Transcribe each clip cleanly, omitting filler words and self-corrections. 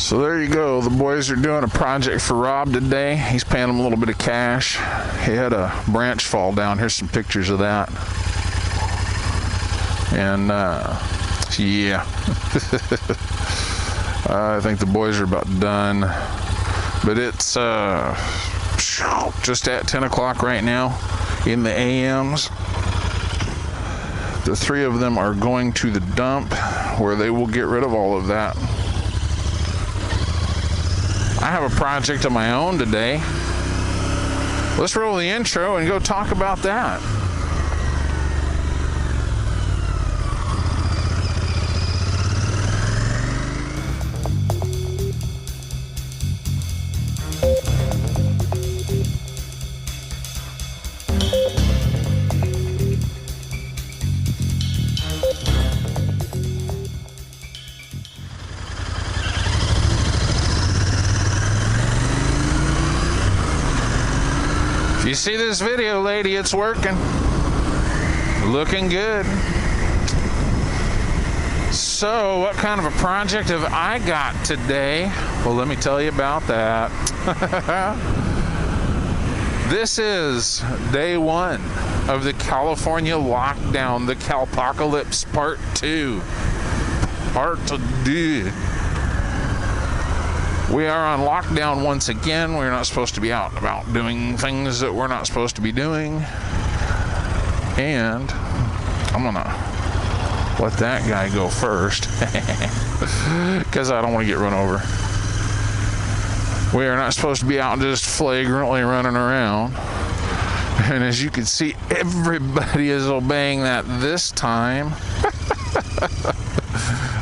So there you go. The boys are doing a project for Rob today. He's paying him a little bit of cash. He had a branch fall down. Here's some pictures of that. And yeah. I think the boys are about done. But it's just at 10 o'clock right now in the AMs. The three of them are going to the dump where they will get rid of all of that. I have a project of my own today. Let's roll the intro and go talk about that. You see this video, lady, it's working. Looking good. So, what kind of a project have I got today? Well, let me tell you about that. This is day one of the California lockdown, the Calpocalypse Part 2. Part 2. We are on lockdown once again. We're not supposed to be out and about doing things that we're not supposed to be doing. And I'm gonna let that guy go first because I don't want to get run over. We are not supposed to be out just flagrantly running around. And as you can see, everybody is obeying that this time.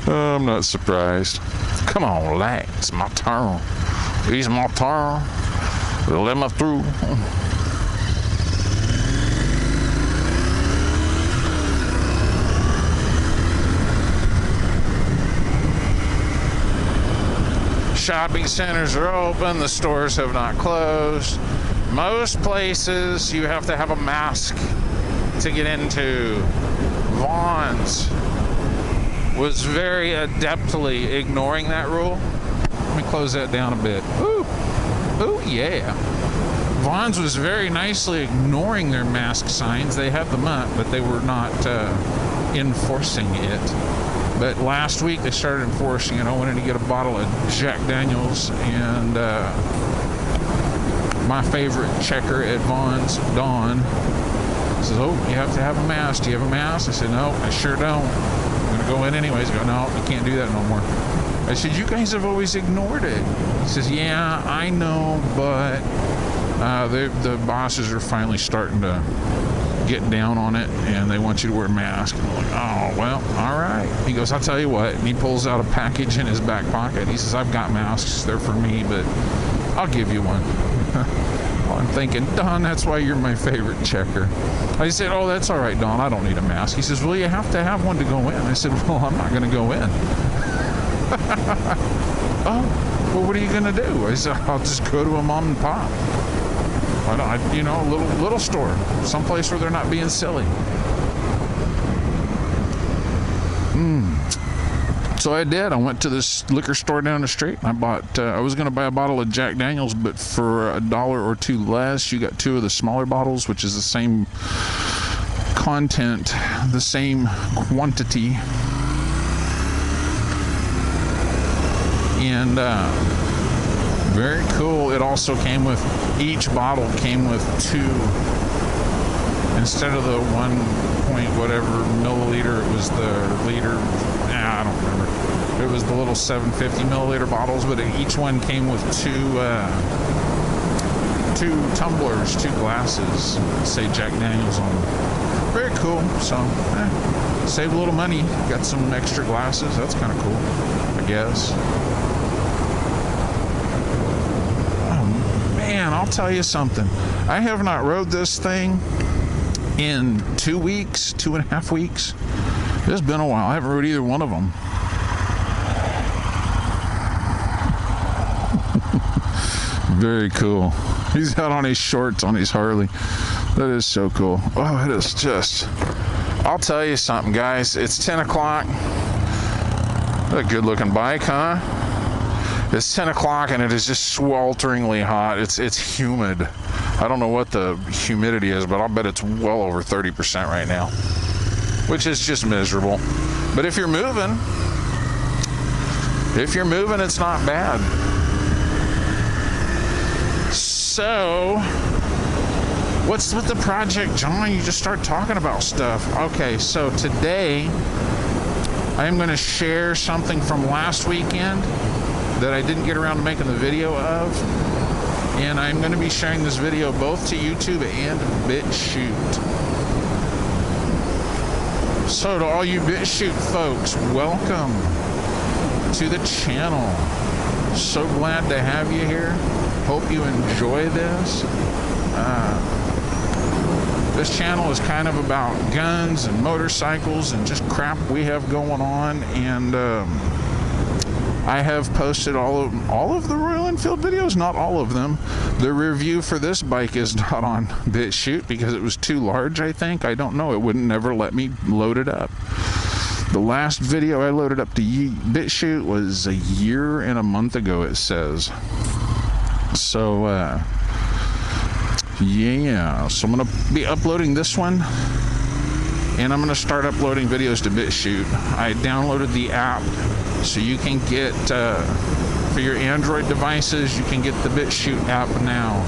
I'm not surprised. Come on, lad. It's my turn. It's my turn. Let me through. Shopping centers are open. The stores have not closed. Most places you have to have a mask to get into. Vaughn's was very adeptly ignoring that rule. Let me close that down a bit. Ooh, ooh, yeah. Vaughn's was very nicely ignoring their mask signs. They had them up, but they were not enforcing it. But last week they started enforcing it. I wanted to get a bottle of Jack Daniels, and my favorite checker at Vaughn's, Dawn, says, "Oh, you have to have a mask. Do you have a mask?" I said, "No, I sure don't. I'm gonna go in anyways." I go, "No, you can't do that no more." I said, "You guys have always ignored it." He says, "Yeah, I know, but the bosses are finally starting to get down on it, and they want you to wear a mask." And I'm like, "Oh, well, all right." He goes, "I'll tell you what," and he pulls out a package in his back pocket. He says, "I've got masks. They're for me, but I'll give you one." Well, I'm thinking, "Don, that's why you're my favorite checker." I said, "Oh, that's all right, Don. I don't need a mask." He says, "Well, you have to have one to go in." I said, "Well, I'm not going to go in." "Oh, well, what are you going to do?" I said, "I'll just go to a mom and pop. A little store, someplace where they're not being silly." So I did. I went to this liquor store down the street. I bought. I was going to buy a bottle of Jack Daniels, but for $1 or $2 less, you got two of the smaller bottles, which is the same content, the same quantity, and very cool. It also came with, each bottle came with two. Instead of the 1 point whatever milliliter, it was the liter. I don't remember. It was the little 750 milliliter bottles, but each one came with two tumblers, two glasses, say Jack Daniels on them. Very cool. So, save a little money. Got some extra glasses. That's kind of cool, I guess. Man, I'll tell you something. I have not rode this thing in 2 weeks, 2.5 weeks. It's been a while. I haven't rode either one of them. Very cool. He's out on his shorts on his Harley. That is so cool. Oh, it is just... I'll tell you something, guys. It's 10 o'clock. What a good looking bike, huh? It's 10 o'clock and it is just swelteringly hot. It's humid. I don't know what the humidity is, but I'll bet it's well over 30% right now, which is just miserable. But if you're moving, it's not bad. So, what's with the project, John? You just start talking about stuff. Okay, so today I am going to share something from last weekend that I didn't get around to making the video of, and I'm going to be sharing this video both to YouTube and BitChute. So to all you BitChute folks, welcome to the channel. So glad to have you here. Hope you enjoy this. This channel is kind of about guns and motorcycles and just crap we have going on, and I have posted all of the Royal Enfield videos, not all of them. The review for this bike is not on BitChute because it was too large, I think. I don't know. It wouldn't never let me load it up. The last video I loaded up to BitChute was a year and a month ago, it says. So, yeah. So I'm going to be uploading this one, and I'm going to start uploading videos to BitChute. I downloaded the app, so you can get, for your Android devices, you can get the BitChute app now.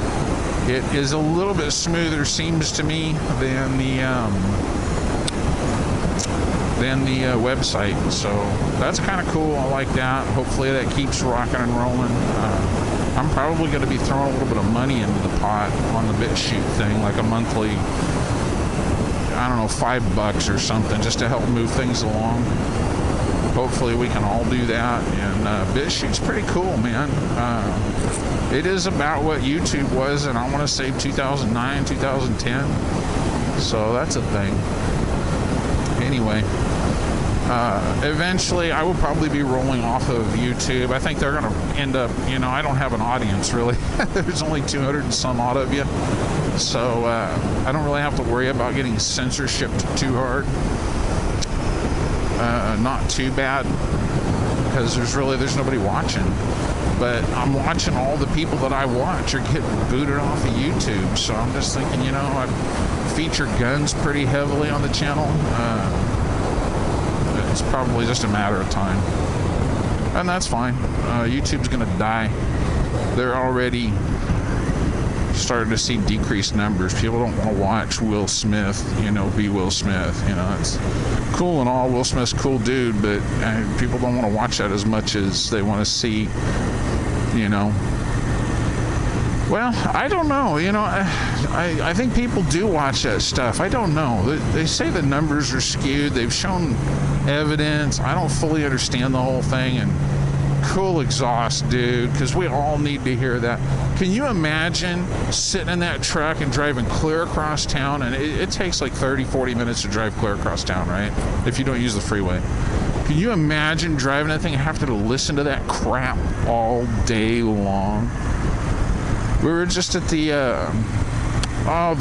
It is a little bit smoother, seems to me, than the website. So that's kind of cool. I like that. Hopefully that keeps rocking and rolling. I'm probably going to be throwing a little bit of money into the pot on the BitChute thing, like a monthly, I don't know, $5 or something, just to help move things along. Hopefully we can all do that, and BitChute's pretty cool, man. It is about what YouTube was, and I want to say 2009, 2010, so that's a thing. Anyway, eventually I will probably be rolling off of YouTube. I think they're going to end up, I don't have an audience, really. There's only 200 and some odd of you, so I don't really have to worry about getting censorship too hard. Not too bad, because there's nobody watching, but I'm watching all the people that I watch are getting booted off of YouTube, so I'm just thinking, I feature guns pretty heavily on the channel. It's probably just a matter of time, and that's fine. YouTube's gonna die. They're already starting to see decreased numbers. People don't want to watch Will Smith, be Will Smith. It's cool and all. Will Smith's a cool dude, but people don't want to watch that as much as they want to see, Well, I don't know. I think people do watch that stuff. I don't know. They say the numbers are skewed. They've shown evidence. I don't fully understand the whole thing, and cool exhaust, dude, because we all need to hear that. Can you imagine sitting in that truck and driving clear across town? And it takes like 30-40 minutes to drive clear across town, right? If you don't use the freeway. Can you imagine driving that thing and having to listen to that crap all day long? We were just at the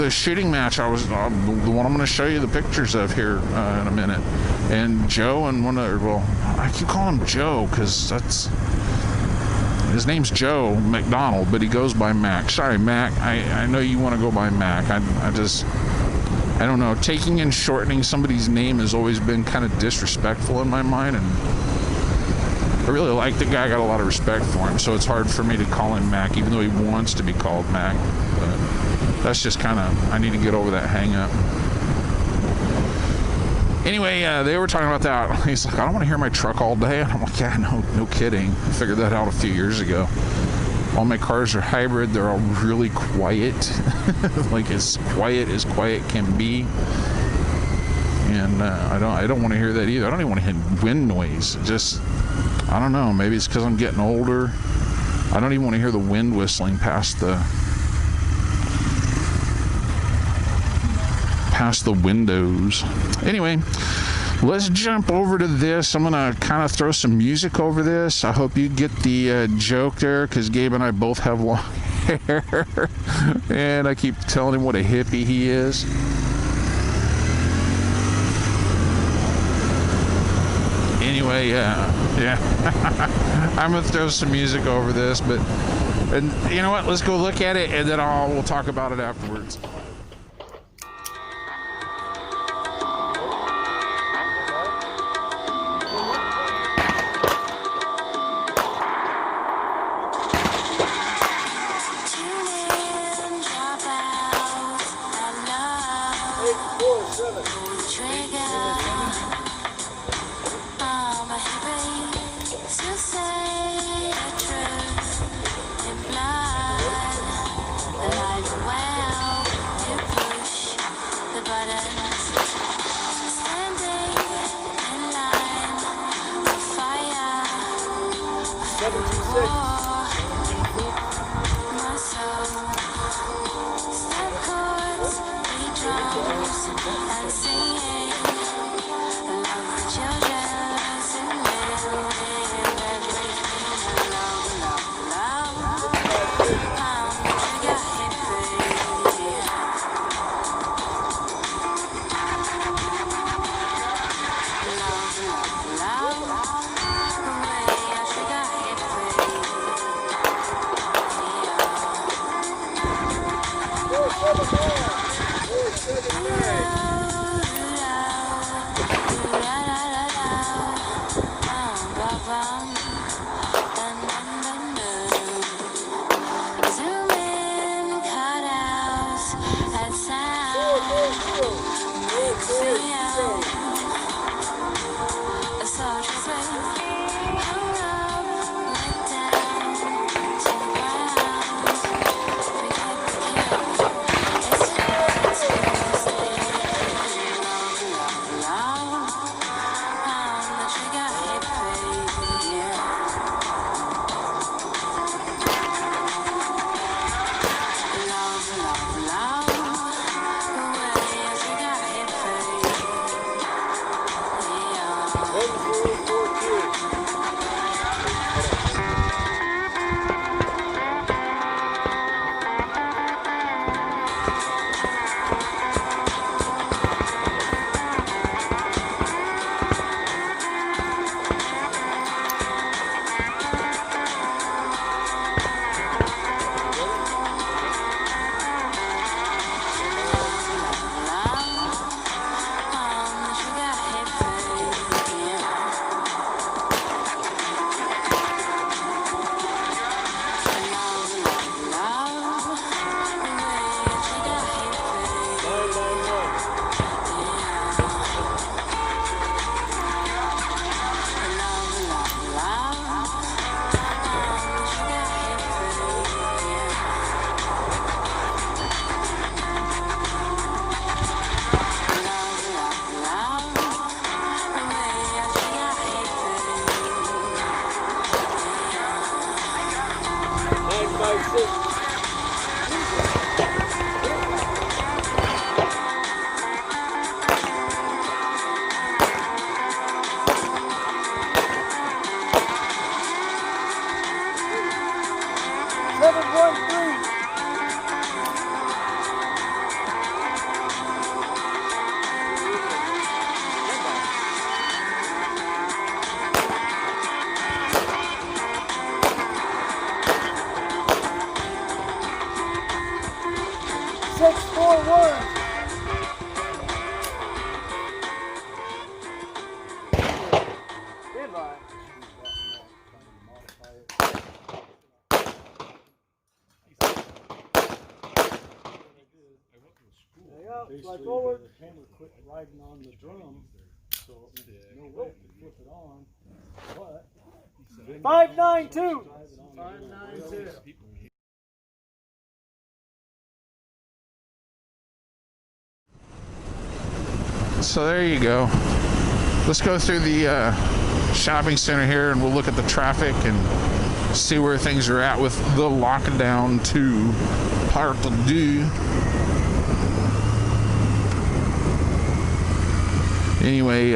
shooting match. I was the one I'm going to show you the pictures of here in a minute. And Joe and I keep calling him Joe because his name's Joe McDonald, but he goes by Mac. Sorry, Mac. I know you want to go by Mac. I don't know. Taking and shortening somebody's name has always been kind of disrespectful in my mind, and I really like the guy. I got a lot of respect for him, so it's hard for me to call him Mac, even though he wants to be called Mac. But that's just kind of, I need to get over that hang up. Anyway, they were talking about that. He's like, I don't want to hear my truck all day. And I'm like, yeah, no kidding. I figured that out a few years ago. All my cars are hybrid. They're all really quiet. Like as quiet can be. And I don't want to hear that either. I don't even want to hear wind noise. Just, I don't know. Maybe it's because I'm getting older. I don't even want to hear the wind whistling past the windows. Anyway, let's jump over to this. I'm gonna kind of throw some music over this. I hope you get the joke there, because Gabe and I both have long hair and I keep telling him what a hippie he is. Anyway, yeah. I'm gonna throw some music over this, but and you know what? Let's go look at it, and then we'll talk about it afterwards. Like forward. The hammer quit riding on the drum, so no way to flip it on. But 592. 592. So there you go. Let's go through the shopping center here, and we'll look at the traffic and see where things are at with the lockdown 2 part 2. Anyway,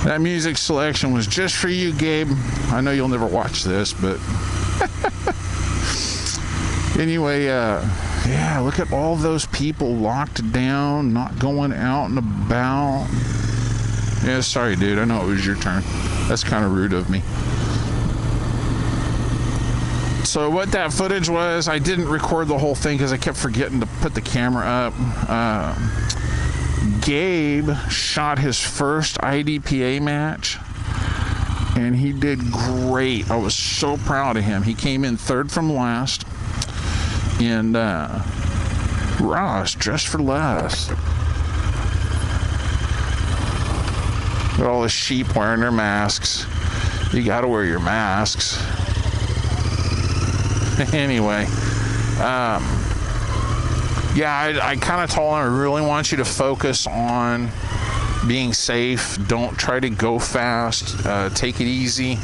that music selection was just for you, Gabe. I know you'll never watch this, but anyway, yeah, look at all those people locked down, not going out and about. Yeah, sorry, dude. I know it was your turn. That's kind of rude of me. So what that footage was, I didn't record the whole thing because I kept forgetting to put the camera up. Gabe shot his first IDPA match, and he did great. I was so proud of him. He came in third from last, and Ross, dressed for less. Got all the sheep wearing their masks. You gotta wear your masks. Anyway, yeah, I kind of told him I really want you to focus on being safe. Don't try to go fast. Take it easy.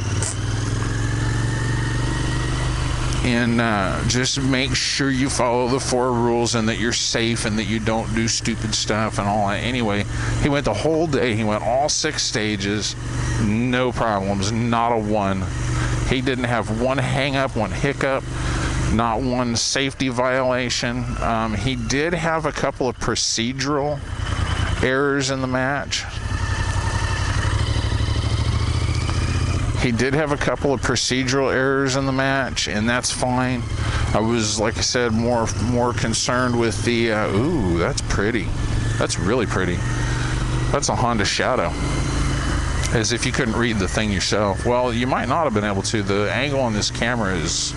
And just make sure you follow the 4 rules and that you're safe and that you don't do stupid stuff and all that. Anyway, he went the whole day. He went all 6 stages. No problems. Not a one. He didn't have one hang up, one hiccup, not one safety violation. He did have a couple of procedural errors in the match. He did have a couple of procedural errors in the match, and that's fine. I was, like I said, more concerned with the, ooh, that's pretty. That's really pretty. That's a Honda Shadow. As if you couldn't read the thing yourself. Well, you might not have been able to. The angle on this camera is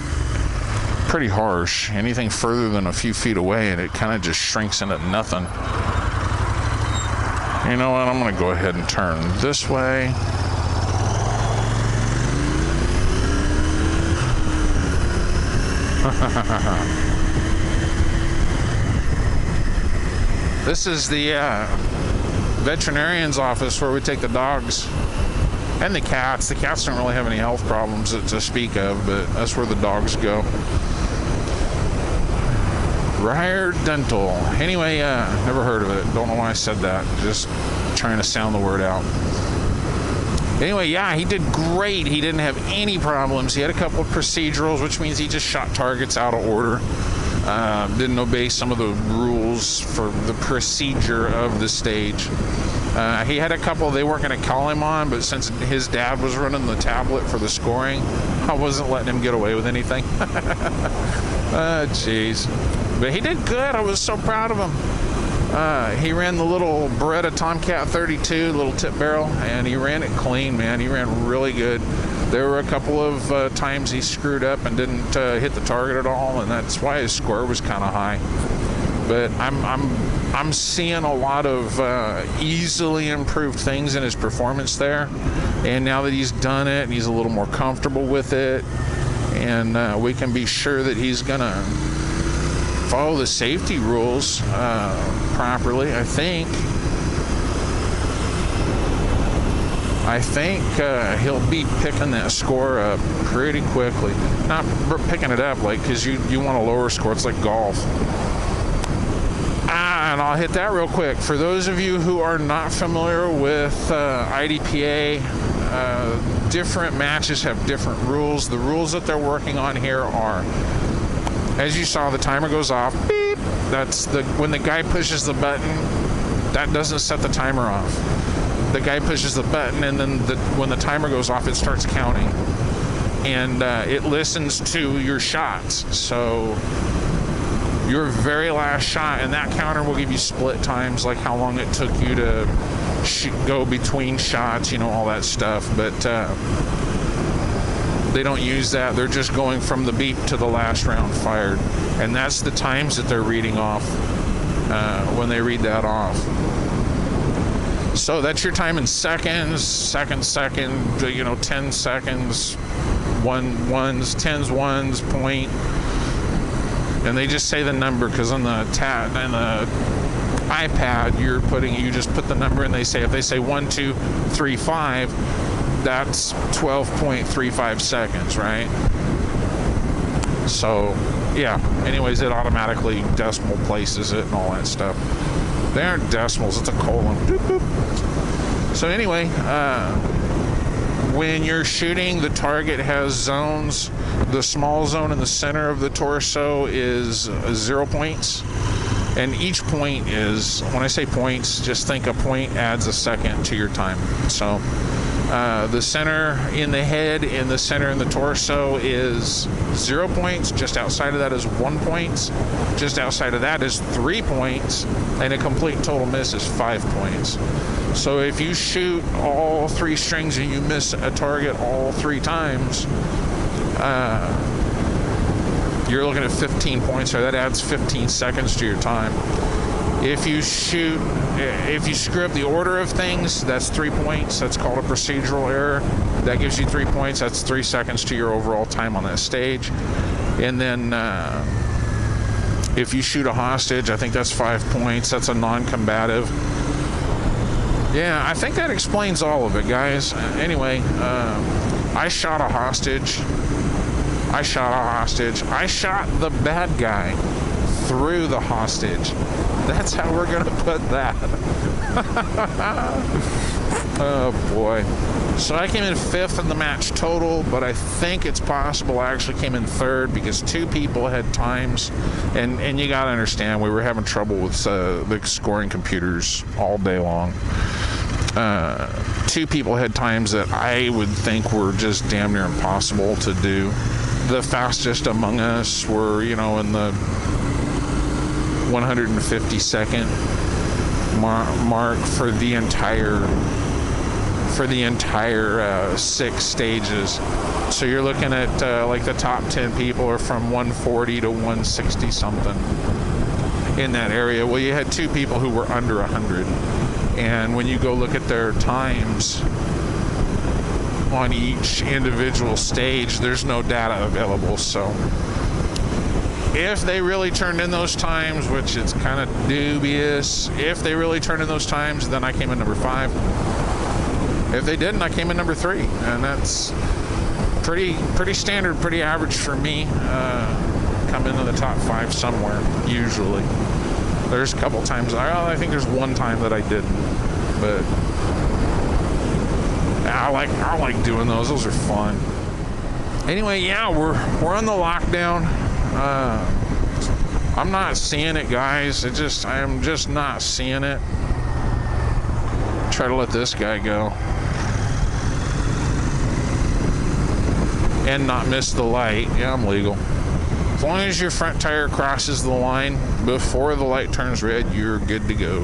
pretty harsh. Anything further than a few feet away, and it kind of just shrinks into nothing. You know what? I'm going to go ahead and turn this way. This is the veterinarian's office where we take the dogs and the cats. The cats don't really have any health problems to speak of, but that's where the dogs go. Ryer Dental. Anyway, never heard of it. Don't know why I said that. Just trying to sound the word out. Anyway, yeah, he did great. He didn't have any problems. He had a couple of procedurals, which means he just shot targets out of order. Didn't obey some of the rules for the procedure of the stage. He had a couple they weren't going to call him on, but since his dad was running the tablet for the scoring, I wasn't letting him get away with anything. Jeez. But he did good. I was so proud of him. He ran the little Beretta Tomcat 32, little tip barrel, and he ran it clean, man. He ran really good. There were a couple of times he screwed up and didn't hit the target at all, and that's why his score was kind of high. But I'm seeing a lot of easily improved things in his performance there, and now that he's done it and he's a little more comfortable with it, and we can be sure that he's gonna follow the safety rules properly. I think he'll be picking that score up pretty quickly. Not picking it up like, because you want a lower score. It's like golf. And I'll hit that real quick. For those of you who are not familiar with IDPA, different matches have different rules. The rules that they're working on here are, as you saw, the timer goes off. Beep. That's when the guy pushes the button. That doesn't set the timer off. The guy pushes the button, and then when the timer goes off, it starts counting, and it listens to your shots. So your very last shot, and that counter will give you split times, like how long it took you to go between shots, you know, all that stuff. But they don't use that. They're just going from the beep to the last round fired, and that's the times that they're reading off when they read that off. So that's your time in seconds, second, you know, 10 seconds, ones, tens, ones, point. And they just say the number, because on the iPad, you just put the number, and they say, if they say 1, 2, 3, 5, that's 12.35 seconds, right? So, yeah. Anyways, it automatically decimal places it and all that stuff. They aren't decimals, it's a colon. Boop, boop. So anyway, when you're shooting, the target has zones. The small zone in the center of the torso is 0 points. And each point is, when I say points, just think a point adds a second to your time. So the center in the head and the center in the torso is 0 points. Just outside of that is 1 point. Just outside of that is 3 points. And a complete total miss is 5 points. So if you shoot all 3 strings and you miss a target all 3 times, you're looking at 15 points, so that adds 15 seconds to your time. If you screw up the order of things, that's 3 points. That's called a procedural error. That gives you 3 points. That's 3 seconds to your overall time on that stage. And then if you shoot a hostage, I think that's 5 points. That's a non-combative. Yeah, I think that explains all of it, guys. Anyway, I shot a hostage. I shot the bad guy through the hostage. That's how we're going to put that. Oh, boy. So I came in 5th in the match total, but I think it's possible I actually came in 3rd because 2 people had times. And you got to understand, we were having trouble with the scoring computers all day long. 2 people had times that I would think were just damn near impossible to do. The fastest among us were, in the 150-second mark for the entire 6 stages. So you're looking at like the top 10 people are from 140 to 160 something in that area. Well, you had 2 people who were under 100, and when you go look at their times on each individual stage, there's no data available. So if they really turned in those times, which is kind of dubious, if they really turned in those times, then I came in number 5. If they didn't, I came in number 3, and that's pretty standard, pretty average for me. Come into the top 5 somewhere usually. There's a couple times, I think there's one time that I didn't, but I like doing those. Those are fun. Anyway, yeah, we're on the lockdown. I'm not seeing it, guys. I am just not seeing it. Try to let this guy go and not miss the light. Yeah, I'm legal. As long as your front tire crosses the line before the light turns red, you're good to go.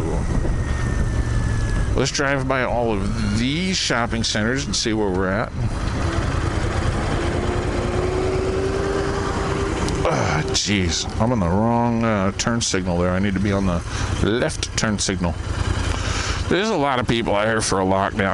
Let's drive by all of these shopping centers and see where we're at. Jeez, I'm on the wrong turn signal there. I need to be on the left turn signal. There's a lot of people out here for a lockdown.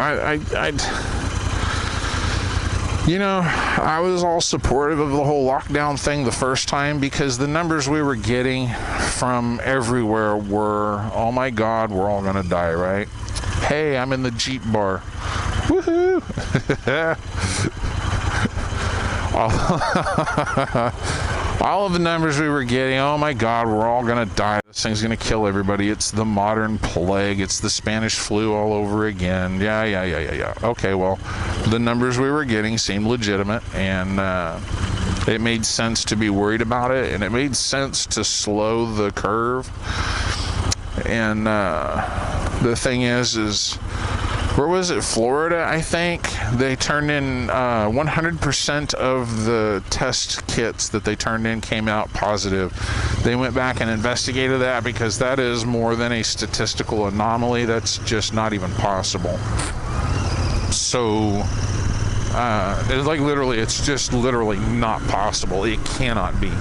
I was all supportive of the whole lockdown thing the first time because the numbers we were getting from everywhere were, oh my God, we're all gonna die, right? Hey, I'm in the Jeep bar. Woohoo! All of the numbers we were getting, oh my God, we're all gonna die. This thing's gonna kill everybody. It's the modern plague. It's the Spanish flu all over again. Yeah. Okay, well, the numbers we were getting seemed legitimate, and it made sense to be worried about it, and it made sense to slow the curve. And the thing is where was it? Florida, I think. They turned in 100% of the test kits that they turned in came out positive. They went back and investigated that because that is more than a statistical anomaly. That's just not even possible. So it's just literally not possible. It cannot be.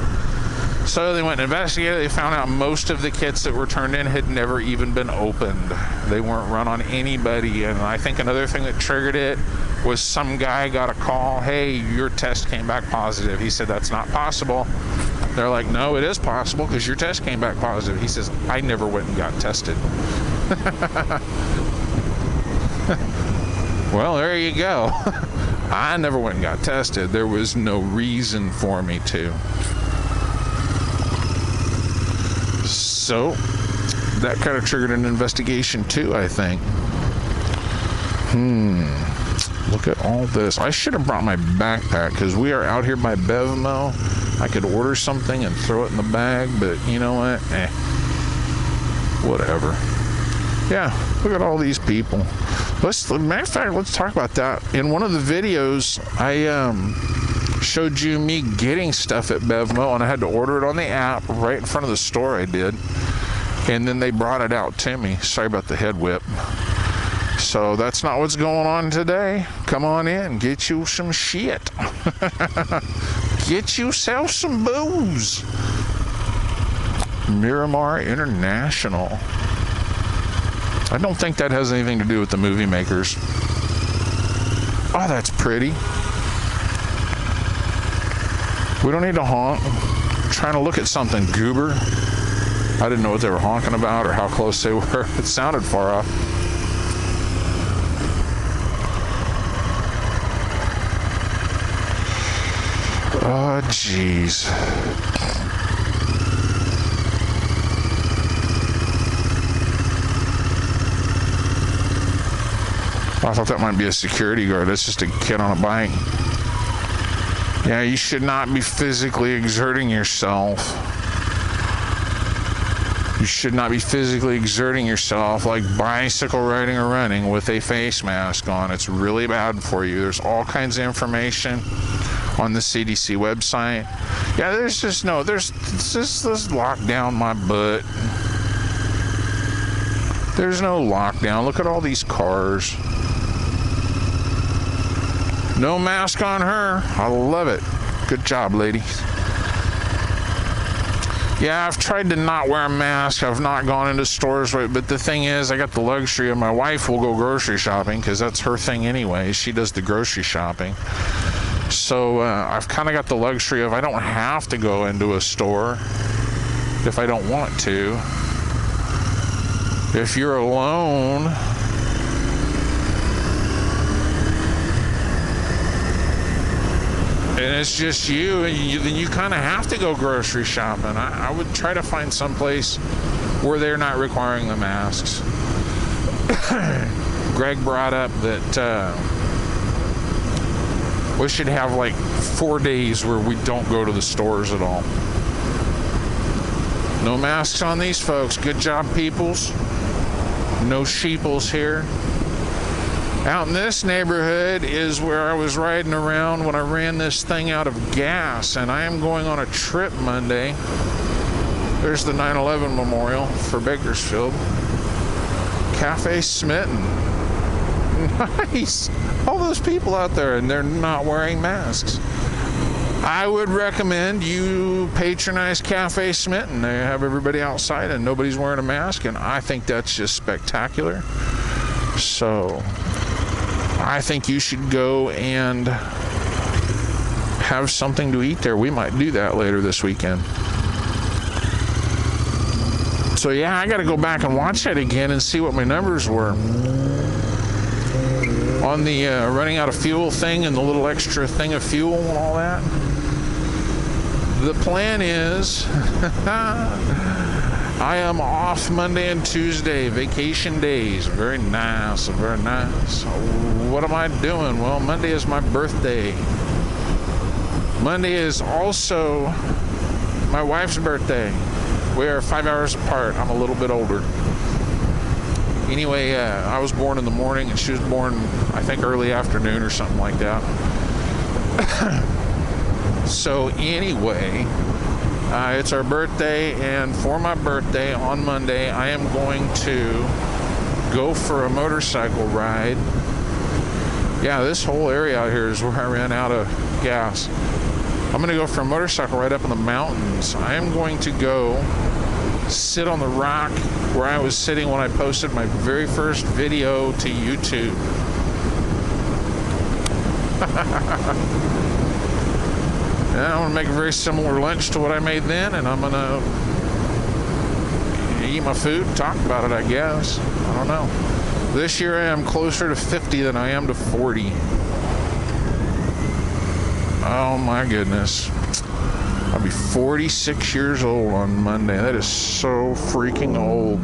So they went and investigated. They found out most of the kits that were turned in had never even been opened. They weren't run on anybody. And I think another thing that triggered it was some guy got a call, hey, your test came back positive. He said, that's not possible. They're like, no, it is possible because your test came back positive. He says, I never went and got tested. Well, there you go. I never went and got tested. There was no reason for me to. So that kind of triggered an investigation too, I think. Look at all this. I should have brought my backpack because we are out here by Bevmo. I could order something and throw it in the bag, but you know what? Whatever. Yeah, look at all these people. Matter of fact, let's talk about that. In one of the videos, I showed you me getting stuff at Bevmo, and I had to order it on the app right in front of the store. I did, and then they brought it out to me. Sorry about the head whip. So that's not what's going on today. Come on in, get you some shit. Get yourself some booze. Miramar International. I don't think that has anything to do with the movie makers. Oh, that's pretty. We don't need to honk. I'm trying to look at something, goober. I didn't know what they were honking about or how close they were. It sounded far off. Oh, jeez. I thought that might be a security guard. That's just a kid on a bike. Yeah, you should not be physically exerting yourself. You should not be physically exerting yourself like bicycle riding or running with a face mask on. It's really bad for you. There's all kinds of information on the CDC website. Yeah, there's just let's lock down my butt. There's no lockdown. Look at all these cars. No mask on her. I love it. Good job, lady. Yeah, I've tried to not wear a mask. I've not gone into stores, but the thing is, I got the luxury of my wife will go grocery shopping because that's her thing anyway. She does the grocery shopping. So I've kind of got the luxury of I don't have to go into a store if I don't want to. If you're alone, and it's just you, then you kind of have to go grocery shopping. I would try to find some place where they're not requiring the masks. Greg brought up that we should have like 4 days where we don't go to the stores at all. No masks on these folks. Good job, peoples. No sheeples here. Out in this neighborhood is where I was riding around when I ran this thing out of gas, and I am going on a trip Monday. There's the 9/11 memorial for Bakersfield. Cafe Smitten. Nice. All those people out there, and they're not wearing masks. I would recommend you patronize Cafe Smitten. They have everybody outside and nobody's wearing a mask, and I think that's just spectacular. So I think you should go and have something to eat there. We might do that later this weekend. So yeah, I got to go back and watch that again and see what my numbers were on the running out of fuel thing and the little extra thing of fuel and all that. The plan is I am off Monday and Tuesday, vacation days. Very nice, very nice. What am I doing? Well, Monday is my birthday. Monday is also my wife's birthday. We are 5 hours apart. I'm a little bit older. Anyway, I was born in the morning and she was born, I think, early afternoon or something like that. So anyway, it's our birthday, and for my birthday on Monday, I am going to go for a motorcycle ride. Yeah, this whole area out here is where I ran out of gas. I'm going to go for a motorcycle ride up in the mountains. I am going to go sit on the rock where I was sitting when I posted my very first video to YouTube. Yeah, I'm going to make a very similar lunch to what I made then, and I'm going to eat my food, talk about it, I guess. I don't know. This year I am closer to 50 than I am to 40. Oh my goodness. I'll be 46 years old on Monday. That is so freaking old.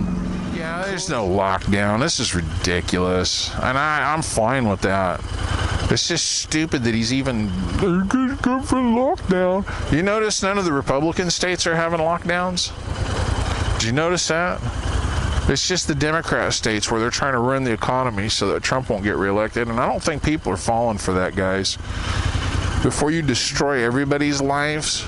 Yeah, there's no lockdown. This is ridiculous. And I'm fine with that. It's just stupid that he's even good for lockdown. You notice none of the Republican states are having lockdowns? Did you notice that? It's just the Democrat states where they're trying to ruin the economy so that Trump won't get reelected. And I don't think people are falling for that, guys. Before you destroy everybody's lives,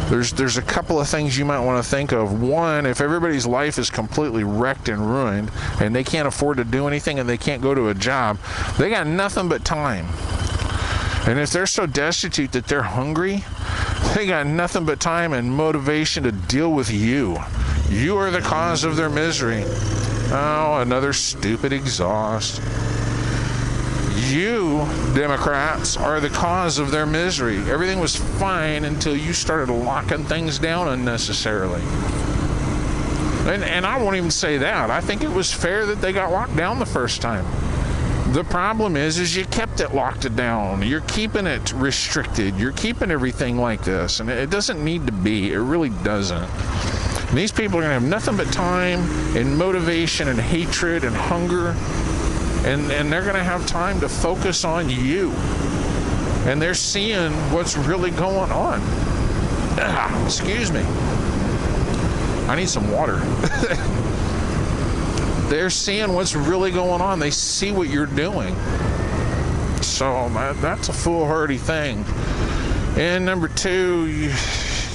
there's a couple of things you might want to think of. One, if everybody's life is completely wrecked and ruined and they can't afford to do anything and they can't go to a job, they got nothing but time. And if they're so destitute that they're hungry, they got nothing but time and motivation to deal with you. You are the cause of their misery. Oh, another stupid exhaust. You, Democrats, are the cause of their misery. Everything was fine until you started locking things down unnecessarily. And I won't even say that. I think it was fair that they got locked down the first time. The problem is you kept it locked down. You're keeping it restricted. You're keeping everything like this. And it doesn't need to be. It really doesn't. And these people are going to have nothing but time and motivation and hatred and hunger. And they're going to have time to focus on you. And they're seeing what's really going on. Excuse me. I need some water. They're seeing what's really going on. They see what you're doing. So that's a foolhardy thing. And number two,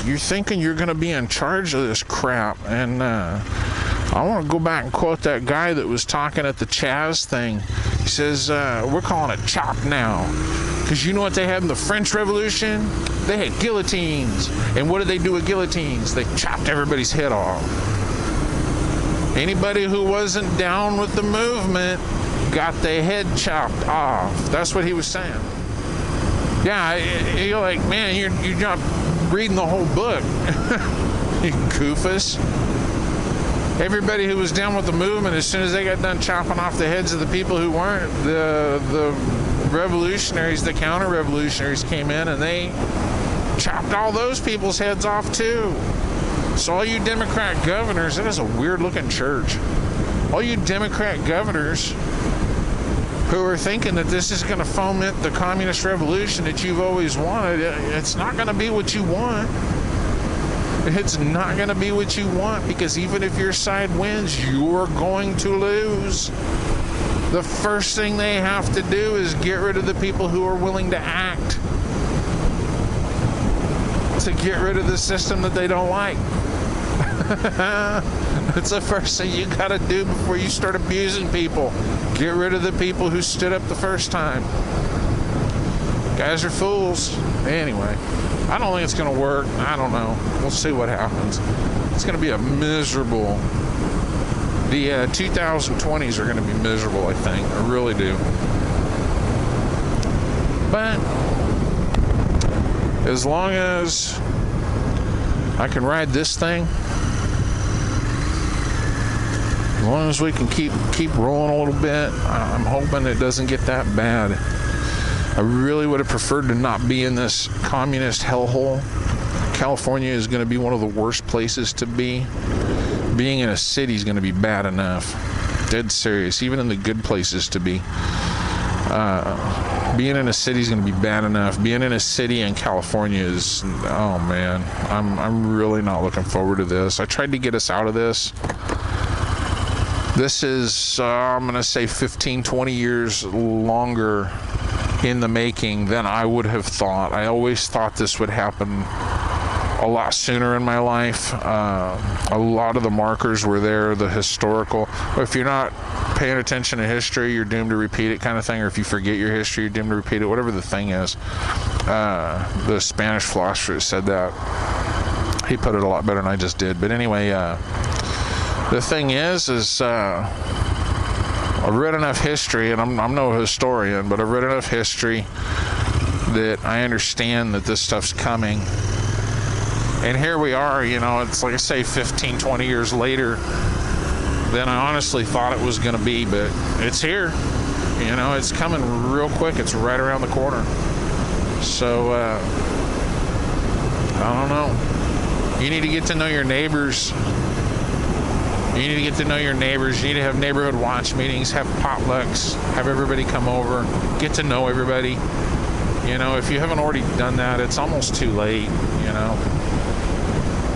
you're thinking you're going to be in charge of this crap. And I want to go back and quote that guy that was talking at the Chaz thing. He says, we're calling it chop now. Because you know what they had in the French Revolution? They had guillotines. And what did they do with guillotines? They chopped everybody's head off. Anybody who wasn't down with the movement got their head chopped off. That's what he was saying. Yeah, you're like, man, you're not reading the whole book. You goofus. Everybody who was down with the movement, as soon as they got done chopping off the heads of the people who weren't, the revolutionaries, the counter-revolutionaries came in and they chopped all those people's heads off too. So all you Democrat governors, that is a weird-looking church. All you Democrat governors who are thinking that this is going to foment the communist revolution that you've always wanted, it's not going to be what you want. It's not going to be what you want, because even if your side wins, you're going to lose. The first thing they have to do is get rid of the people who are willing to act, to get rid of the system that they don't like. That's the first thing you got to do before you start abusing people. Get rid of the people who stood up the first time. Guys are fools. Anyway, I don't think it's going to work. I don't know. We'll see what happens. It's going to be a miserable... The 2020s are going to be miserable, I think. I really do. But as long as I can ride this thing, as long as we can keep rolling a little bit, I'm hoping it doesn't get that bad. I really would have preferred to not be in this communist hellhole. California is going to be one of the worst places to be. Being in a city is going to be bad enough. Dead serious. Even in the good places to be. Being in a city is going to be bad enough. Being in a city in California is, oh man, I'm really not looking forward to this. I tried to get us out of this. This is, I'm going to say 15, 20 years longer in the making than I would have thought. I always thought this would happen a lot sooner in my life. A lot of the markers were there, the historical. If you're not paying attention to history, you're doomed to repeat it kind of thing, or if you forget your history, you're doomed to repeat it, whatever the thing is. The Spanish philosopher said that. He put it a lot better than I just did. But anyway, the thing is I've read enough history, and I'm no historian, but I've read enough history that I understand that this stuff's coming. And here we are, you know, it's like I say 15, 20 years later than I honestly thought it was going to be, but it's here. You know, it's coming real quick. It's right around the corner. So, I don't know. You need to get to know your neighbors. You need to get to know your neighbors. You need to have neighborhood watch meetings, have potlucks, have everybody come over, get to know everybody. You know, if you haven't already done that, it's almost too late, you know.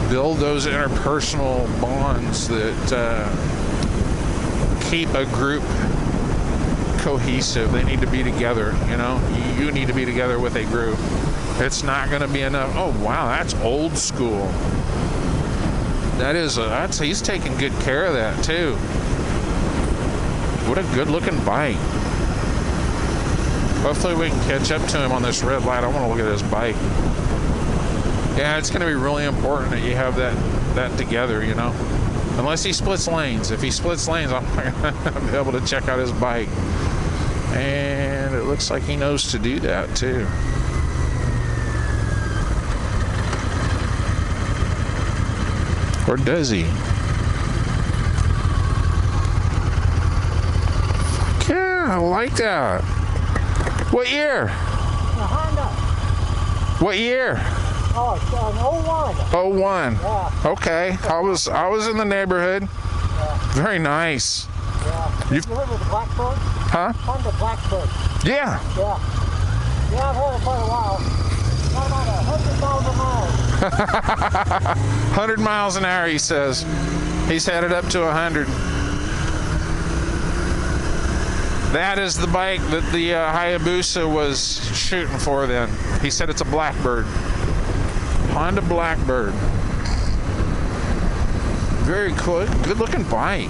build those interpersonal bonds that keep a group cohesive. They need to be together, you know. You need to be together with a group. It's not going to be enough. Oh wow, that's old school. That is he's taking good care of that too. What a good looking bike. Hopefully we can catch up to him on this red light. I want to look at his bike. Yeah, it's going to be really important that you have that together, you know. Unless he splits lanes. If he splits lanes, I'm not going to be able to check out his bike. And it looks like he knows to do that too. Or does he? Yeah, I like that. What year? A Honda. What year? Oh, it's an 01. 01. Yeah. Okay. I was in the neighborhood. Yeah. Very nice. Yeah. You live with the Blackbird? Huh? Honda Blackbird. Yeah. Yeah. Yeah, I've had it quite a while. Got about 100,000 miles. 100 miles an hour, he says. He's headed up to 100. That is the bike that the Hayabusa was shooting for then. He said it's a Blackbird. Honda Blackbird. Very cool. Good looking bike.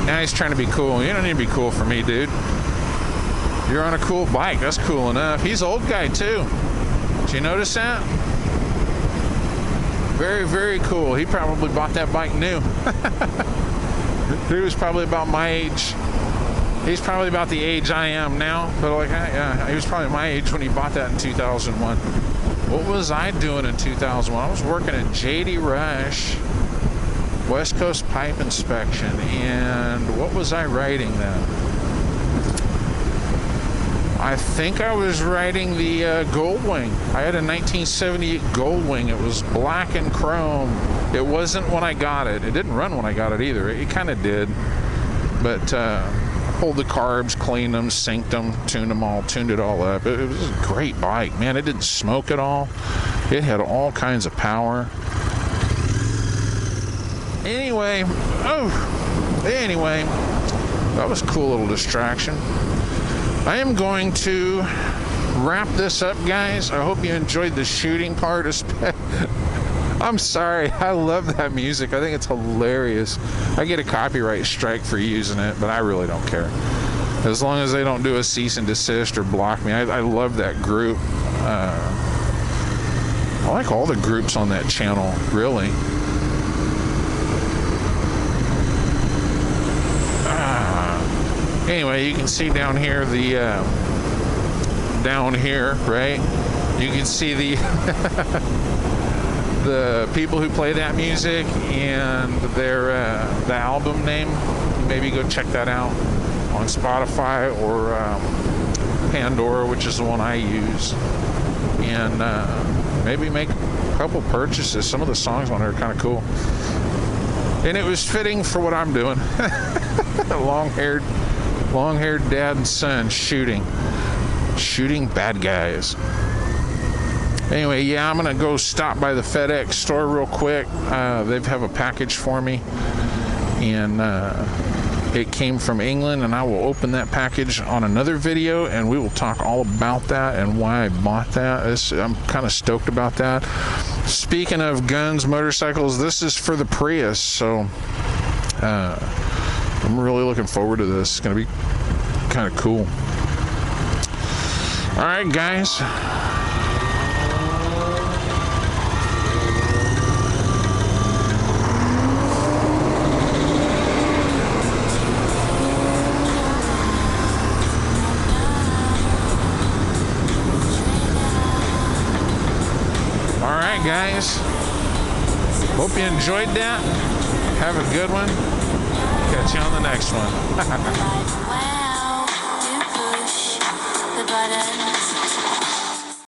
Now he's trying to be cool. You don't need to be cool for me, dude. You're on a cool bike. That's cool enough. He's an old guy too. Did you notice that? Very, very cool. He probably bought that bike new. He was probably about my age. He's probably about the age I am now. But like, yeah, he was probably my age when he bought that in 2001. What was I doing in 2001? I was working at JD Rush, West Coast Pipe Inspection, and what was I writing then? I think I was writing the Goldwing. I had a 1978 Goldwing. It was black and chrome. It wasn't when I got it. It didn't run when I got it either. It kind of did. But pulled the carbs, cleaned them, synced them, tuned it all up. It was a great bike, man. It didn't smoke at all. It had all kinds of power. Anyway, that was a cool little distraction. I am going to wrap this up, guys. I hope you enjoyed the shooting part. I'm sorry. I love that music. I think it's hilarious. I get a copyright strike for using it, but I really don't care. As long as they don't do a cease and desist or block me. I love that group. I like all the groups on that channel, really. Anyway, you can see down here right? You can see the the people who play that music and their the album name. Maybe go check that out on Spotify or Pandora, which is the one I use, and maybe make a couple purchases. Some of the songs on there are kind of cool, and it was fitting for what I'm doing. Long-haired dad and son shooting bad guys. Anyway, yeah, I'm gonna go stop by the FedEx store real quick. They have a package for me, and it came from England, and I will open that package on another video, and we will talk all about that and why I bought that. I'm kind of stoked about that. Speaking of guns, motorcycles, this is for the Prius, so I'm really looking forward to this. It's going to be kind of cool. All right, guys. All right, guys. Hope you enjoyed that. Have a good one. Catch you on the next one. Well, you push the buttons.